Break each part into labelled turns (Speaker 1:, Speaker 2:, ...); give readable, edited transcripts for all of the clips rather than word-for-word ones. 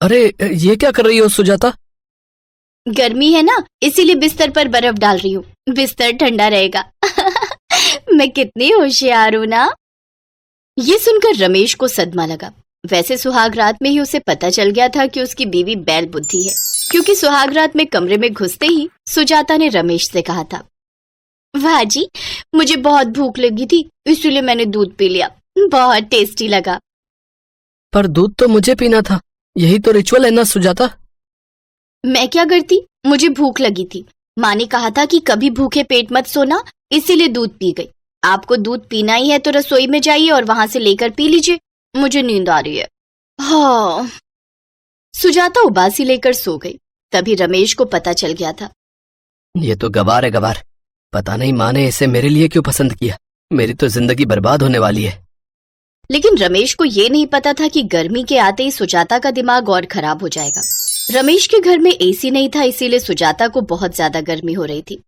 Speaker 1: अरे ये क्या कर रही हो सुजाता?
Speaker 2: गर्मी है ना, इसीलिए बिस्तर पर बर्फ डाल रही हूँ, बिस्तर ठंडा रहेगा। मैं कितनी होशियार हूँ ना। ये सुनकर रमेश को सदमा लगा। वैसे सुहाग रात में ही उसे पता चल गया था कि उसकी बीवी बैल बुद्धि है, क्योंकि सुहाग रात में कमरे में घुसते ही सुजाता ने रमेश से कहा था, वाह जी, मुझे बहुत भूख लगी थी, इसलिए मैंने दूध पी लिया, बहुत टेस्टी लगा।
Speaker 1: पर दूध तो मुझे पीना था, यही तो रिचुअल है ना सुजाता।
Speaker 2: मैं क्या करती, मुझे भूख लगी थी, माँ ने कहा था कि कभी भूखे पेट मत सोना, इसीलिए दूध पी गई। आपको दूध पीना ही है तो रसोई में जाइए और वहां से लेकर पी लीजिए, मुझे नींद आ रही है। हाँ। सुजाता उबासी लेकर सो गई। तभी रमेश को पता चल गया था।
Speaker 1: ये तो गवार है गवार, पता नहीं माँ ने इसे मेरे लिए क्यों पसंद किया, मेरी तो जिंदगी बर्बाद होने वाली है।
Speaker 2: लेकिन रमेश को ये नहीं पता था कि गर्मी के आते ही सुजाता का दिमाग और खराब हो जाएगा। रमेश के घर में एसी नहीं था, इसीलिए सुजाता को बहुत ज्यादा गर्मी हो रही थी।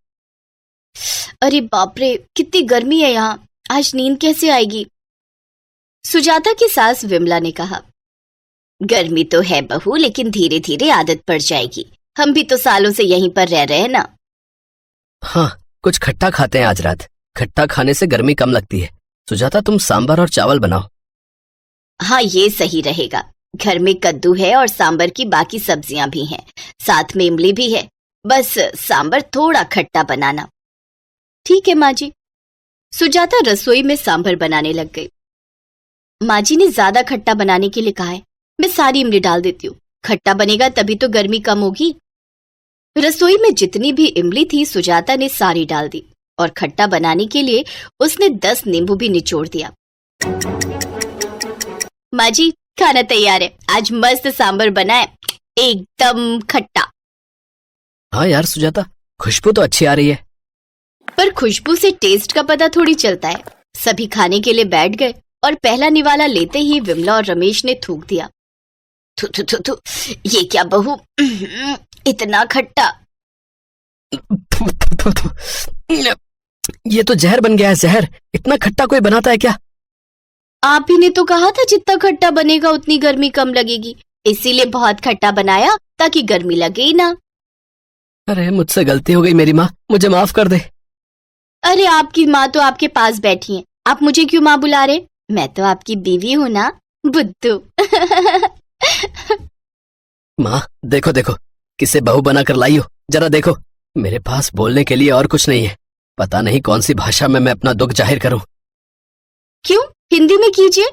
Speaker 2: अरे बाप रे, कितनी गर्मी है यहाँ, आज नींद कैसे आएगी? सुजाता की सास विमला ने कहा, गर्मी तो है बहू, लेकिन धीरे धीरे आदत पड़ जाएगी, हम भी तो सालों से यहीं पर रह रहे हैं ना।
Speaker 1: हाँ, कुछ खट्टा खाते हैं आज रात, खट्टा खाने से गर्मी कम लगती है। सुजाता तुम सांभर और चावल बनाओ।
Speaker 2: हाँ, ये सही रहेगा। घर में कद्दू है और सांबर की बाकी सब्जियां भी हैं, साथ में इमली भी है, बस सांबर थोड़ा खट्टा बनाना। ठीक है माँ जी। सुजाता रसोई में सांभर बनाने लग गई। माँ जी ने ज्यादा खट्टा बनाने के लिए कहा है, मैं सारी इमली डाल देती हूँ, खट्टा बनेगा तभी तो गर्मी कम होगी। रसोई में जितनी भी इमली थी सुजाता ने सारी डाल दी और खट्टा बनाने के लिए उसने 10 नींबू भी निचोड़ दिया। माँ जी, खाना तैयार है, आज मस्त सांबर बना है, एकदम खट्टा।
Speaker 1: हाँ यार सुजाता, खुशबू तो अच्छी आ रही है।
Speaker 2: पर खुशबू से टेस्ट का पता थोड़ी चलता है। सभी खाने के लिए बैठ गए और पहला निवाला लेते ही विमला और रमेश ने थूक दिया, थू थू थू थू, ये क्या बहू, इतना खट्टा।
Speaker 1: ये तो जहर बन गया है, जहर। इतना खट्टा कोई बनाता है क्या?
Speaker 2: आप ही ने तो कहा था जितना खट्टा बनेगा उतनी गर्मी कम लगेगी, इसीलिए बहुत खट्टा बनाया ताकि गर्मी लगे ही ना।
Speaker 1: अरे मुझसे गलती हो गई मेरी माँ, मुझे माफ कर दे।
Speaker 2: अरे आपकी माँ तो आपके पास बैठी है, आप मुझे क्यों माँ बुला रहे? मैं तो आपकी बीवी हूँ ना, बुद्धू।
Speaker 1: माँ देखो देखो, किसे बहू बनाकर लाई हो, जरा देखो। मेरे पास बोलने के लिए और कुछ नहीं है, पता नहीं कौन सी भाषा में मैं अपना दुख जाहिर करूं।
Speaker 2: क्यों, हिंदी में कीजिए।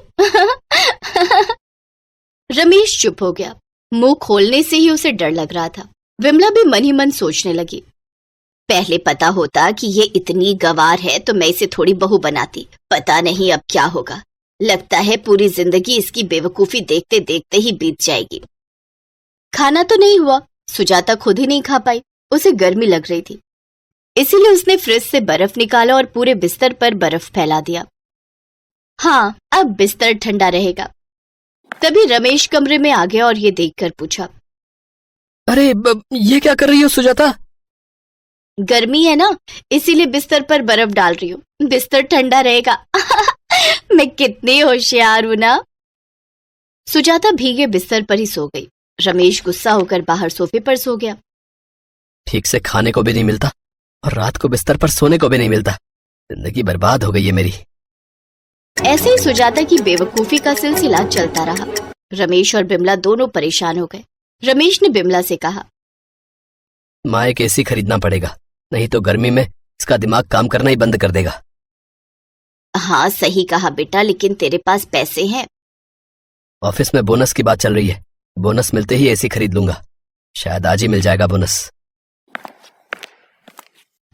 Speaker 2: रमेश चुप हो गया। मुंह खोलने से ही उसे डर लग रहा था। विमला भी मन ही मन सोचने लगी, पहले पता होता कि ये इतनी गवार है तो मैं इसे थोड़ी बहू बनाती, पता नहीं अब क्या होगा। लगता है पूरी जिंदगी इसकी बेवकूफी देखते देखते ही बीत जाएगी। खाना तो नहीं हुआ, सुजाता खुद ही नहीं खा पाई, उसे गर्मी लग रही थी, इसीलिए उसने फ्रिज से बर्फ निकाला और पूरे बिस्तर पर बर्फ फैला दिया। हाँ, अब बिस्तर ठंडा रहेगा। तभी रमेश कमरे में आ गया और ये देखकर पूछा,
Speaker 1: अरे ये क्या कर रही हो सुजाता?
Speaker 2: गर्मी है ना, इसीलिए बिस्तर पर बर्फ डाल रही हूँ, बिस्तर ठंडा रहेगा। मैं कितनी होशियार हूं ना। सुजाता भीगे बिस्तर पर ही सो गई। रमेश गुस्सा होकर बाहर सोफे पर सो गया।
Speaker 1: ठीक से खाने को भी नहीं मिलता और रात को बिस्तर पर सोने को भी नहीं मिलता, जिंदगी बर्बाद हो गई है मेरी।
Speaker 2: ऐसे ही सुजाता की बेवकूफी का सिलसिला चलता रहा। रमेश और बिमला दोनों परेशान हो गए। रमेश ने बिमला से कहा,
Speaker 1: माँ एक एसी खरीदना पड़ेगा, नहीं तो गर्मी में इसका दिमाग काम करना ही बंद कर देगा।
Speaker 2: हाँ सही कहा बेटा, लेकिन तेरे पास पैसे हैं?
Speaker 1: ऑफिस में बोनस की बात चल रही है, बोनस मिलते ही एसी खरीद लूंगा, शायद आज ही मिल जाएगा बोनस।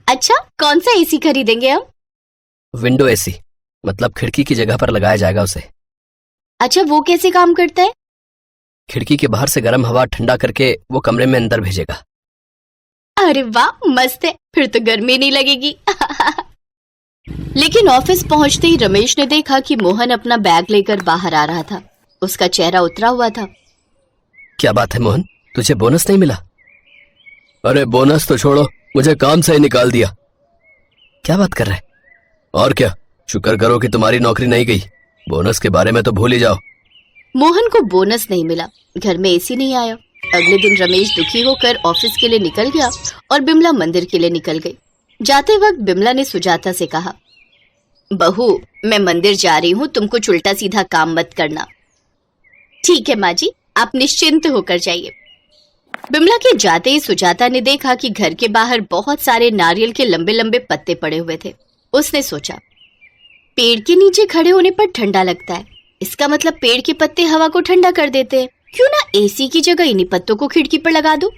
Speaker 2: अच्छा, कौन सा एसी खरीदेंगे हम?
Speaker 1: विंडो एसी, मतलब खिड़की की जगह पर लगाया जाएगा उसे।
Speaker 2: अच्छा, वो कैसे काम करता है?
Speaker 1: खिड़की के बाहर से गर्म हवा ठंडा करके वो कमरे में अंदर भेजेगा।
Speaker 2: अरे वाह, मस्त है, फिर तो गर्मी नहीं लगेगी। लेकिन ऑफिस पहुंचते ही रमेश ने देखा कि मोहन अपना बैग लेकर बाहर आ रहा था। उसका चेहरा उतरा हुआ था।
Speaker 1: क्या बात है मोहन, तुझे बोनस नहीं मिला? अरे बोनस तो छोड़ो, मुझे काम से ही निकाल दिया। क्या बात कर रहे? और क्या, शुक्र करो कि तुम्हारी नौकरी नहीं गई, बोनस के बारे में तो भूल ही जाओ।
Speaker 2: मोहन को बोनस नहीं मिला, घर में एसी नहीं आया। अगले दिन रमेश दुखी होकर ऑफिस के लिए निकल गया और बिमला मंदिर के लिए निकल गई। जाते वक्त बिमला ने सुजाता से कहा, बहू मैं मंदिर जा रही हूँ, तुम कुछ उल्टा सीधा काम मत करना। ठीक है माँ जी, आप निश्चिंत होकर जाइए। बिमला के जाते ही सुजाता ने देखा कि घर के बाहर बहुत सारे नारियल के लंबे लंबे पत्ते पड़े हुए थे। उसने सोचा, पेड़ के नीचे खड़े होने पर ठंडा लगता है, इसका मतलब पेड़ के पत्ते हवा को ठंडा कर देते हैं। क्यों ना एसी की जगह इन्हीं पत्तों को खिड़की पर लगा दूं।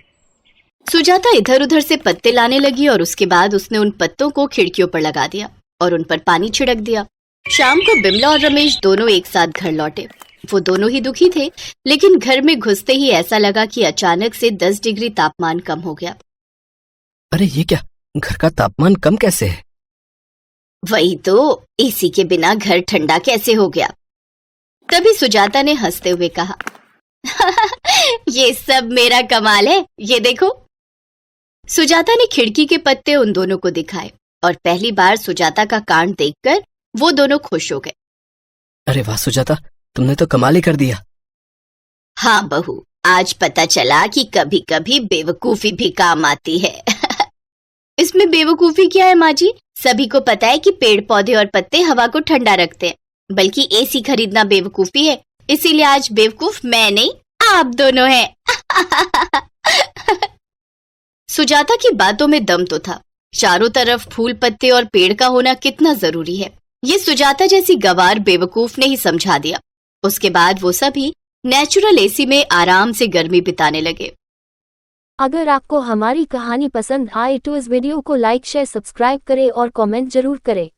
Speaker 2: सुजाता इधर उधर से पत्ते लाने लगी और उसके बाद उसने उन पत्तों को खिड़कियों पर लगा दिया और उन पर पानी छिड़क दिया। शाम को बिमला और रमेश दोनों एक साथ घर लौटे। वो दोनों ही दुखी थे, लेकिन घर में घुसते ही ऐसा लगा कि अचानक से 10 डिग्री तापमान कम हो गया।
Speaker 1: अरे ये क्या, घर का तापमान कम कैसे है?
Speaker 2: वही तो, एसी के बिना घर ठंडा कैसे हो गया? तभी सुजाता ने हंसते हुए कहा, ये सब मेरा कमाल है, ये देखो। सुजाता ने खिड़की के पत्ते उन दोनों को दिखाए और पहली बार सुजाता का कांड देखकर वो दोनों खुश हो गए।
Speaker 1: अरे वाह सुजाता, तुमने तो कमाल ही कर दिया।
Speaker 2: हाँ बहू, आज पता चला कि कभी कभी बेवकूफी भी काम आती है। इसमें बेवकूफी क्या है माँ जी? सभी को पता है कि पेड़ पौधे और पत्ते हवा को ठंडा रखते हैं, बल्कि एसी खरीदना बेवकूफी है। इसीलिए आज बेवकूफ मैं नहीं, आप दोनों हैं। सुजाता की बातों में दम तो था। चारों तरफ फूल पत्ते और पेड़ का होना कितना जरूरी है, ये सुजाता जैसी गवार बेवकूफ ने ही समझा दिया। उसके बाद वो सभी नेचुरल एसी में आराम से गर्मी बिताने लगे।
Speaker 3: अगर आपको हमारी कहानी पसंद आए तो इस वीडियो को लाइक शेयर सब्सक्राइब करें और कमेंट जरूर करें।